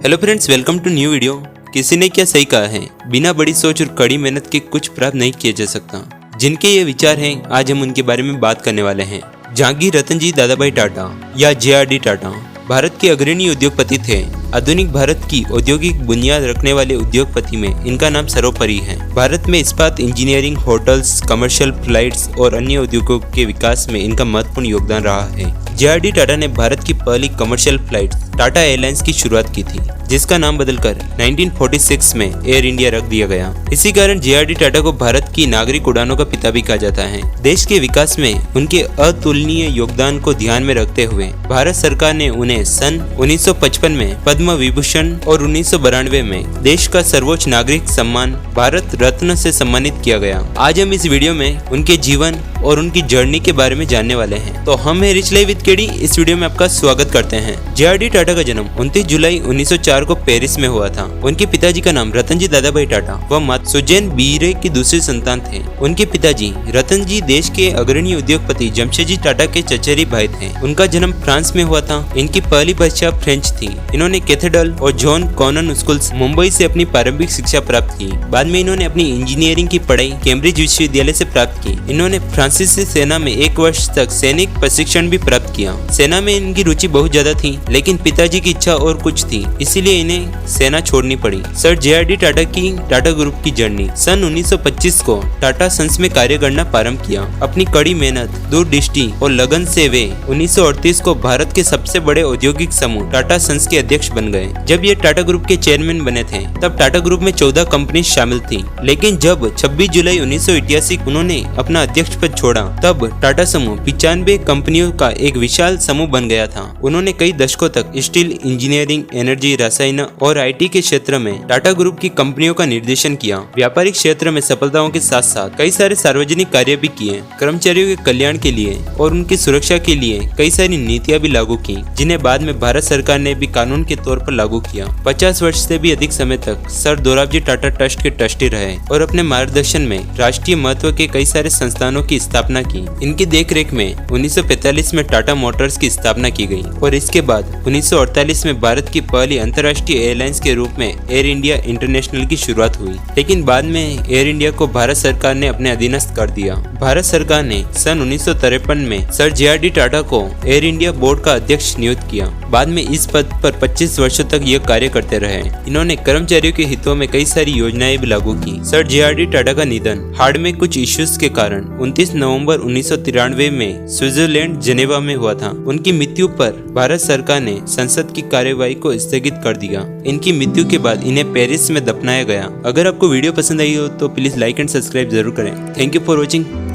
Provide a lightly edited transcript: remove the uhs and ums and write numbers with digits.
Hello friends, welcome to new video. किसी ने क्या सही कहा है, बिना बड़ी सोच और कड़ी मेहनत के कुछ प्राप्त नहीं किया जा सकता। जिनके ये विचार हैं, आज हम उनके बारे में बात करने वाले हैं। जहांगीर रतन जी दादाभाई टाटा या JRD टाटा भारत के अग्रणी उद्योगपति थे। आधुनिक भारत की औद्योगिक बुनियाद रखने वाले उद्योगपति में इनका नाम सर्वोपरि है। भारत में इस्पात, इंजीनियरिंग, होटल्स, कमर्शियल फ्लाइट्स और अन्य उद्योगों के विकास में इनका महत्वपूर्ण योगदान रहा है। JRD टाटा ने भारत की पहली कमर्शियल फ्लाइट टाटा एयरलाइंस की शुरुआत की थी, जिसका नाम बदलकर 1946 में एयर इंडिया रख दिया गया। इसी कारण JRD टाटा को भारत की नागरिक उड़ानों का पिता भी कहा जाता है। देश के विकास में उनके अतुलनीय योगदान को ध्यान में रखते हुए भारत सरकार ने उन्हें सन 1955 में पद्म विभूषण और 1992 में देश का सर्वोच्च नागरिक सम्मान भारत रत्न से सम्मानित किया गया। आज हम इस वीडियो में उनके जीवन और उनकी जर्नी के बारे में जानने वाले हैं। तो हम हैं रिच लाइफ विद केडी। इस वीडियो में आपका स्वागत करते हैं। JRD टाटा का जन्म 29 जुलाई 1904 को पेरिस में हुआ था। उनके पिताजी का नाम रतन जी दादाभाई टाटा व माता सुजैन बीरे की दूसरी संतान थे। उनके पिताजी रतन जी देश के अग्रणी उद्योगपति जमशेदजी टाटा के चचेरे भाई थे। उनका जन्म फ्रांस में हुआ था। इनकी पहली भाषा फ्रेंच थी। इन्होंने कैथेड्रल और जॉन कॉनन स्कूल मुंबई से अपनी प्रारंभिक शिक्षा प्राप्त की। बाद में इन्होंने अपनी इंजीनियरिंग की पढ़ाई कैम्ब्रिज विश्वविद्यालय से प्राप्त की। इन्होंने फ्रांसीसी सेना में 1 वर्ष तक सैनिक प्रशिक्षण भी प्राप्त किया। सेना में इनकी रुचि बहुत ज्यादा थी, लेकिन पिताजी की इच्छा और कुछ थी, इसीलिए इन्हें सेना छोड़नी पड़ी। सर JRD टाटा की टाटा ग्रुप की जर्नी। सन 1925 को टाटा सन्स में कार्य करना प्रारंभ किया। अपनी कड़ी मेहनत, दूरदृष्टि और लगन से वे 1938 को भारत के सबसे बड़े औद्योगिक समूह टाटा सन्स के अध्यक्ष बन गए। जब ये टाटा ग्रुप के चेयरमैन बने थे, तब टाटा ग्रुप में 14 कंपनी शामिल थी। लेकिन जब 26 जुलाई 1988 उन्होंने अपना अध्यक्ष पद छोड़ा, तब टाटा समूह 95 कंपनियों का एक विशाल समूह बन गया था। उन्होंने कई दशकों तक स्टील, इंजीनियरिंग, एनर्जी, रसायन और IT के क्षेत्र में टाटा ग्रुप की कंपनियों का निर्देशन किया। व्यापारिक क्षेत्र में सफलताओं के साथ साथ कई सारे सार्वजनिक कार्य भी किए। कर्मचारियों के कल्याण के लिए और उनकी सुरक्षा के लिए कई सारी नीतियां भी लागू की, जिन्हें बाद में भारत सरकार ने भी कानून के तौर पर लागू किया। 50 वर्ष से भी अधिक समय तक सर दोराबजी टाटा ट्रस्ट के ट्रस्टी रहे और अपने मार्गदर्शन में राष्ट्रीय महत्व के कई सारे संस्थानों की स्थापना की। इनकी देखरेख में 1945 में टाटा मोटर्स की स्थापना की गई और इसके बाद 1948 में भारत की पहली अंतर्राष्ट्रीय एयरलाइंस के रूप में एयर इंडिया इंटरनेशनल की शुरुआत हुई। लेकिन बाद में एयर इंडिया को भारत सरकार ने अपने अधीनस्थ कर दिया। भारत सरकार ने सन 1953 में सर JRD टाटा को एयर इंडिया बोर्ड का अध्यक्ष नियुक्त किया। बाद में इस पद पर 25 वर्षों तक ये कार्य करते रहे। इन्होंने कर्मचारियों के हितों में कई सारी योजनाएं भी लागू की। सर JRD टाटा का निधन हार्ट में कुछ इश्यूज के कारण 29 नवंबर 1993 में स्विट्जरलैंड जेनेवा में हुआ था। उनकी मृत्यु पर भारत सरकार ने संसद की कार्यवाही को स्थगित कर दिया। इनकी मृत्यु के बाद इन्हें पेरिस में दफनाया गया। अगर आपको वीडियो पसंद आई हो तो प्लीज लाइक एंड सब्सक्राइब जरूर करें। Thank you for watching.